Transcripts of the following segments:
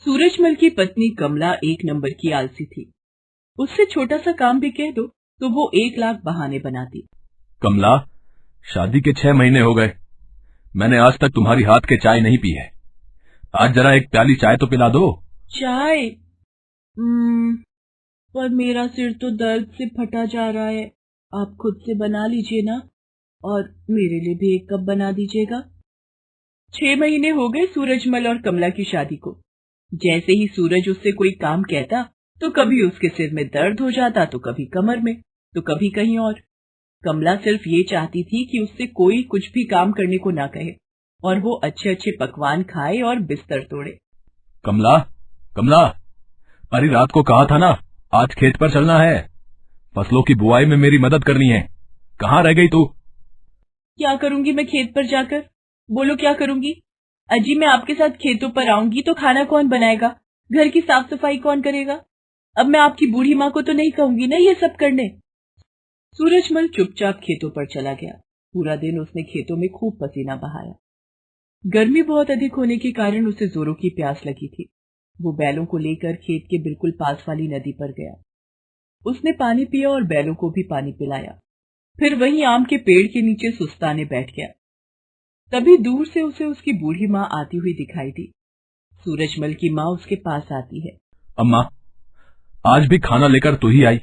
सूरजमल की पत्नी कमला एक नंबर की आलसी थी। उससे छोटा सा काम भी कह दो तो वो 1 लाख बहाने बनाती। कमला, शादी के 6 महीने हो गए, मैंने आज तक तुम्हारी हाथ के चाय नहीं पी है। आज जरा एक प्याली चाय तो पिला दो। चाय? पर मेरा सिर तो दर्द से फटा जा रहा है। आप खुद से बना लीजिए ना, और मेरे लिए भी 1 कप बना दीजिएगा। 6 महीने हो गए सूरजमल और कमला की शादी को। जैसे ही सूरज उससे कोई काम कहता तो कभी उसके सिर में दर्द हो जाता, तो कभी कमर में, तो कभी कहीं और। कमला सिर्फ ये चाहती थी कि उससे कोई कुछ भी काम करने को ना कहे और वो अच्छे अच्छे पकवान खाए और बिस्तर तोड़े। कमला, कमला, अरे रात को कहा था ना, आज खेत पर चलना है, फसलों की बुआई में मेरी मदद करनी है। कहाँ रह गई तू? क्या करूंगी मैं खेत पर जाकर? बोलो क्या करूंगी? अजी, मैं आपके साथ खेतों पर आऊंगी तो खाना कौन बनाएगा? घर की साफ सफाई कौन करेगा? अब मैं आपकी बूढ़ी माँ को तो नहीं कहूंगी ना ये सब करने। सूरजमल चुपचाप खेतों पर चला गया। पूरा दिन उसने खेतों में खूब पसीना बहाया। गर्मी बहुत अधिक होने के कारण उसे जोरों की प्यास लगी थी। वो बैलों को लेकर खेत के बिल्कुल पास वाली नदी पर गया। उसने पानी पिया और बैलों को भी पानी पिलाया। फिर वहीं आम के पेड़ के नीचे सुस्ताने बैठ गया। तभी दूर से उसे उसकी बूढ़ी माँ आती हुई दिखाई दी। सूरजमल की माँ उसके पास आती है। अम्मा, आज भी खाना लेकर तू ही आई।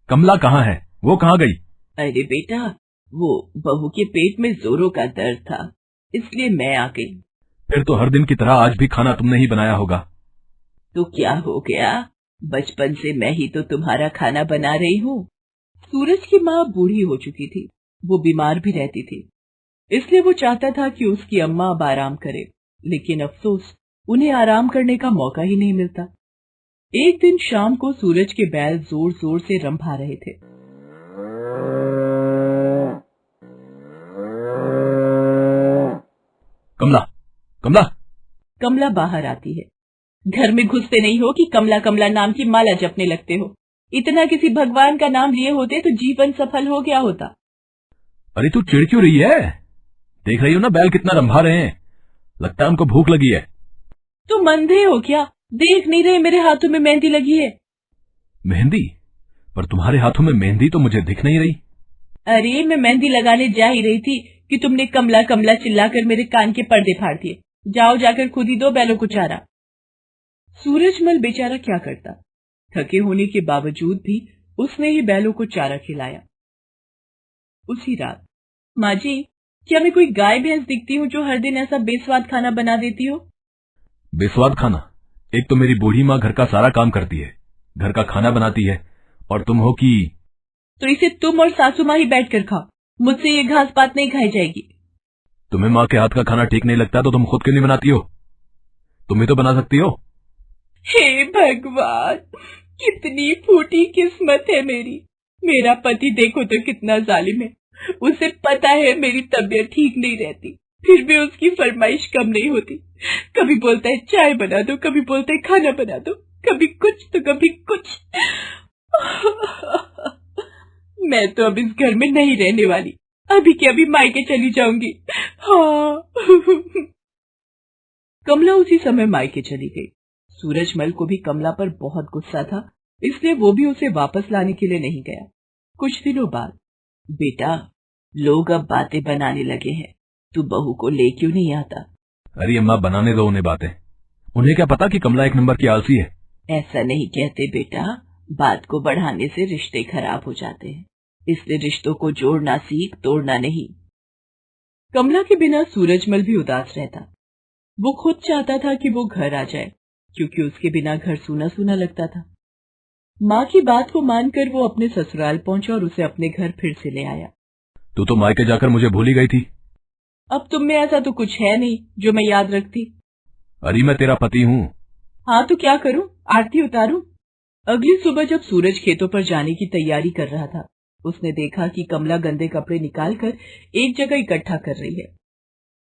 कमला कहाँ है? वो कहाँ गई? अरे बेटा, वो बहू के पेट में जोरों का दर्द था, इसलिए मैं आ गई। फिर तो हर दिन की तरह आज भी खाना तुमने ही बनाया होगा। तो क्या हो गया? बचपन से मैं ही तो तुम्हारा खाना बना रही हूँ। सूरज की माँ बूढ़ी हो चुकी थी, वो बीमार भी रहती थी, इसलिए वो चाहता था कि उसकी अम्मा अब आराम करे, लेकिन अफसोस उन्हें आराम करने का मौका ही नहीं मिलता। एक दिन शाम को सूरज के बैल जोर जोर से रंभा रहे थे। कमला, कमला। कमला बाहर आती है। घर में घुसते नहीं हो कि कमला कमला नाम की माला जपने लगते हो? इतना किसी भगवान का नाम लिए होते तो जीवन सफल हो गया होता। अरे तू चिढ़ क्यों रही है? देख रही हो ना बैल कितना रंभा रहे हैं, लगता है उनको भूख लगी है। तुम अंधे हो क्या? देख नहीं रहे मेरे हाथों में मेहंदी लगी है? मेहंदी? पर तुम्हारे हाथों में मेहंदी तो मुझे दिख नहीं रही। अरे मैं मेहंदी लगाने जा ही रही थी कि तुमने कमला कमला चिल्लाकर मेरे कान के पर्दे फाड़ दिए। जाओ, जाकर खुद ही दो बैलों को चारा। सूरजमल बेचारा क्या करता, थके होने के बावजूद भी उसने ही बैलों को चारा खिलाया। उसी रात, माँ जी, क्या मैं कोई गाय भैंस दिखती हूँ जो हर दिन ऐसा बेस्वाद खाना बना देती हो? बेस्वाद खाना? एक तो मेरी बूढ़ी माँ घर का सारा काम करती है, घर का खाना बनाती है, और तुम हो कि... तो इसे तुम और सासू माँ ही बैठकर खाओ, मुझसे ये घास पात नहीं खाई जाएगी। तुम्हें माँ के हाथ का खाना ठीक नहीं लगता तो तुम खुद क्यों नहीं बनाती हो? तुम ही तो बना सकती हो। हे भगवान, कितनी फूटी किस्मत है मेरी। मेरा पति देखो तो कितना जालिम है। उसे पता है मेरी तबीयत ठीक नहीं रहती, फिर भी उसकी फरमाइश कम नहीं होती। कभी बोलता है चाय बना दो, कभी बोलता है खाना बना दो, कभी कुछ तो कभी कुछ। मैं तो अब इस घर में नहीं रहने वाली, अभी के अभी मायके चली जाऊंगी। हाँ। कमला उसी समय मायके चली गई। सूरजमल को भी कमला पर बहुत गुस्सा था, इसलिए वो भी उसे वापस लाने के लिए नहीं गया। कुछ दिनों बाद, बेटा, लोग अब बातें बनाने लगे हैं, तू बहू को ले क्यों नहीं आता? अरे अम्मा, बनाने दो उन्हें बातें। उन्हें क्या पता कि कमला 1 नंबर की आलसी है। ऐसा नहीं कहते बेटा, बात को बढ़ाने से रिश्ते खराब हो जाते हैं, इसलिए रिश्तों को जोड़ना सीख, तोड़ना नहीं। कमला के बिना सूरजमल भी उदास रहता। वो खुद चाहता था कि वो घर आ जाए, क्योंकि उसके बिना घर सूना सूना लगता था। माँ की बात को मानकर वो अपने ससुराल पहुंचा और उसे अपने घर फिर से ले आया। तू तो मायके जाकर मुझे भूल ही गई थी। अब तुम में ऐसा तो कुछ है नहीं जो मैं याद रखती। अरे मैं तेरा पति हूँ। हाँ तो क्या करूं, आरती उतारूं? अगली सुबह जब सूरज खेतों पर जाने की तैयारी कर रहा था, उसने देखा कि कमला गंदे कपड़े निकालकर एक जगह इकट्ठा कर रही है।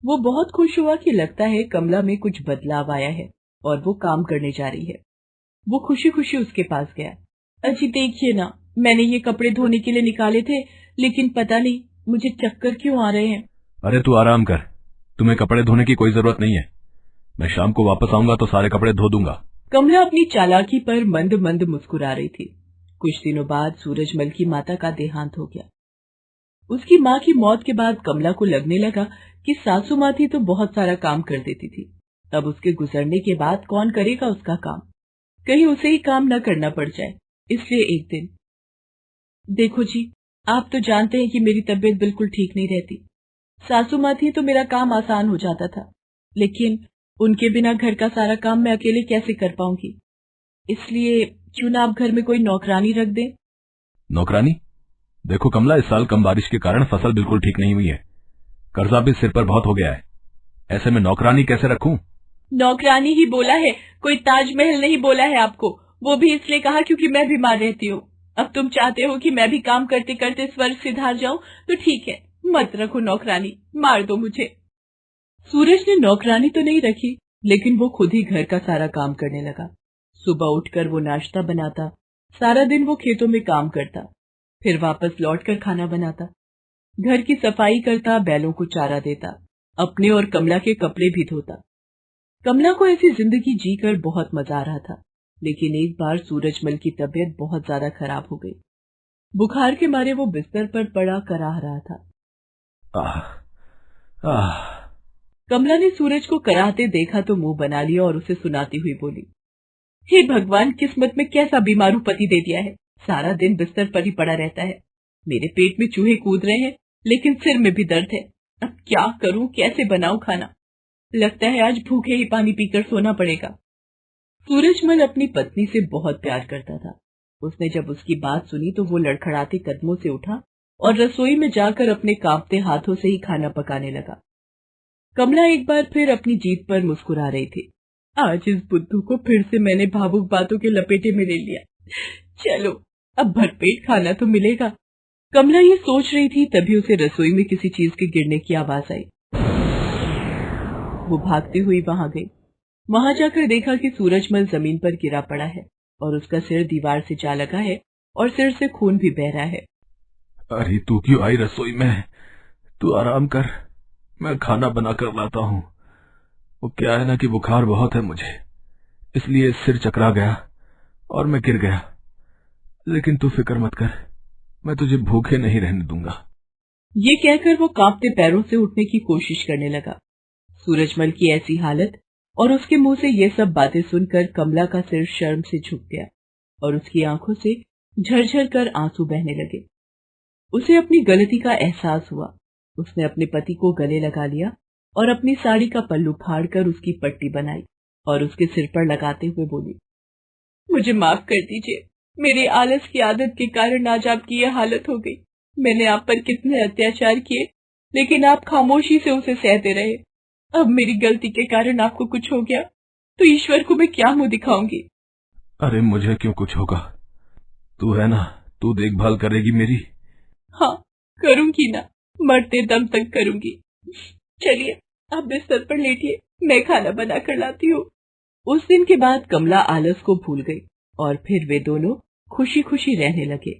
वो बहुत खुश हुआ कि लगता है कमला में कुछ बदलाव आया है और वो काम करने जा रही है। वो खुशी खुशी उसके पास गया। अजी देखिए ना, मैंने ये कपड़े धोने के लिए निकाले थे, लेकिन पता नहीं मुझे चक्कर क्यों आ रहे हैं। अरे तू आराम कर, तुम्हें कपड़े धोने की कोई जरूरत नहीं है। मैं शाम को वापस आऊंगा तो सारे कपड़े धो दूंगा। कमला अपनी चालाकी पर मंद मंद मुस्कुरा रही थी। कुछ दिनों बाद सूरजमल की माता का देहांत हो गया। उसकी माँ की मौत के बाद कमला को लगने लगा कि सासू माँ थी तो बहुत सारा काम कर देती थी, अब उसके गुजरने के बाद कौन करेगा उसका काम, कहीं उसे ही काम न करना पड़ जाए। इसलिए एक दिन, देखो जी, आप तो जानते हैं कि मेरी तबीयत बिल्कुल ठीक नहीं रहती। सासू माँ थी तो मेरा काम आसान हो जाता था, लेकिन उनके बिना घर का सारा काम मैं अकेले कैसे कर पाऊंगी। इसलिए क्यों ना आप घर में कोई नौकरानी रख दें। नौकरानी? देखो कमला, इस साल कम बारिश के कारण फसल बिल्कुल ठीक नहीं हुई है, कर्जा भी सिर पर बहुत हो गया है, ऐसे में नौकरानी कैसे रखूं? नौकरानी ही बोला है, कोई ताजमहल नहीं बोला है आपको। वो भी इसलिए कहा क्योंकि मैं बीमार रहती हूँ। अब तुम चाहते हो कि मैं भी काम करते करते स्वर्ग सिधार जाऊं, तो ठीक है, मत रखो नौकरानी, मार दो मुझे। सूरज ने नौकरानी तो नहीं रखी, लेकिन वो खुद ही घर का सारा काम करने लगा। सुबह उठकर वो नाश्ता बनाता, सारा दिन वो खेतों में काम करता, फिर वापस लौटकर खाना बनाता, घर की सफाई करता, बैलों को चारा देता, अपने और कमला के कपड़े भी धोता। कमला को ऐसी जिंदगी जीकर बहुत मजा आ रहा था, लेकिन एक बार सूरजमल की तबीयत बहुत ज्यादा खराब हो गई। बुखार के मारे वो बिस्तर पर पड़ा कराह रहा था। कमला ने सूरज को कराहते देखा तो मुंह बना लिया और उसे सुनाती हुई बोली, हे भगवान, किस्मत में कैसा बीमारू पति दे दिया है, सारा दिन बिस्तर पर ही पड़ा रहता है। मेरे पेट में चूहे कूद रहे हैं, लेकिन सिर में भी दर्द है। अब क्या करूं, कैसे बनाऊं खाना, लगता है आज भूखे ही पानी पीकर सोना पड़ेगा। सूरजमल अपनी पत्नी से बहुत प्यार करता था। उसने जब उसकी बात सुनी तो वो लड़खड़ाते कदमों से उठा और रसोई में जाकर अपने कांपते हाथों से ही खाना पकाने लगा। कमला एक बार फिर अपनी जीत पर मुस्कुरा रही थी। आज इस बुद्धू को फिर से मैंने भावुक बातों के लपेटे में ले लिया। चलो, अब भरपेट खाना तो मिलेगा। कमला ये सोच रही थी, तभी उसे रसोई में किसी चीज के गिरने की आवाज आई। वो भागती हुई वहां गई। वहां जाकर देखा कि सूरजमल जमीन पर गिरा पड़ा है और उसका सिर दीवार से जा लगा है और सिर से खून भी बह रहा है। अरे तू क्यों आई रसोई में? तू आराम कर, मैं खाना बना कर लाता हूँ। वो क्या है ना कि बुखार बहुत है मुझे, इसलिए सिर चकरा गया और मैं गिर गया। लेकिन तू फिक्र मत कर, मैं तुझे भूखे नहीं रहने दूंगा। ये कहकर वो कांपते पैरों से उठने की कोशिश करने लगा। सूरजमल की ऐसी हालत और उसके मुंह से ये सब बातें सुनकर कमला का सिर शर्म से झुक गया और उसकी आंखों से झरझर कर आंसू बहने लगे। उसे अपनी गलती का एहसास हुआ। उसने अपने पति को गले लगा लिया और अपनी साड़ी का पल्लू फाड़कर उसकी पट्टी बनाई और उसके सिर पर लगाते हुए बोली, मुझे माफ कर दीजिए, मेरे आलस की आदत के कारण आज आपकी यह हालत हो गई। मैंने आप पर कितने अत्याचार किए, लेकिन आप खामोशी से उसे सहते रहे। अब मेरी गलती के कारण आपको कुछ हो गया तो ईश्वर को मैं क्या मुंह दिखाऊंगी। अरे मुझे क्यों कुछ होगा, तू है ना, तू देखभाल करेगी मेरी। हाँ, करूंगी ना, मरते दम तक करूंगी। चलिए, आप बिस्तर पर लेटिए, मैं खाना बना कर लाती हूँ। उस दिन के बाद कमला आलस को भूल गई और फिर वे दोनों खुशी खुशी रहने लगे।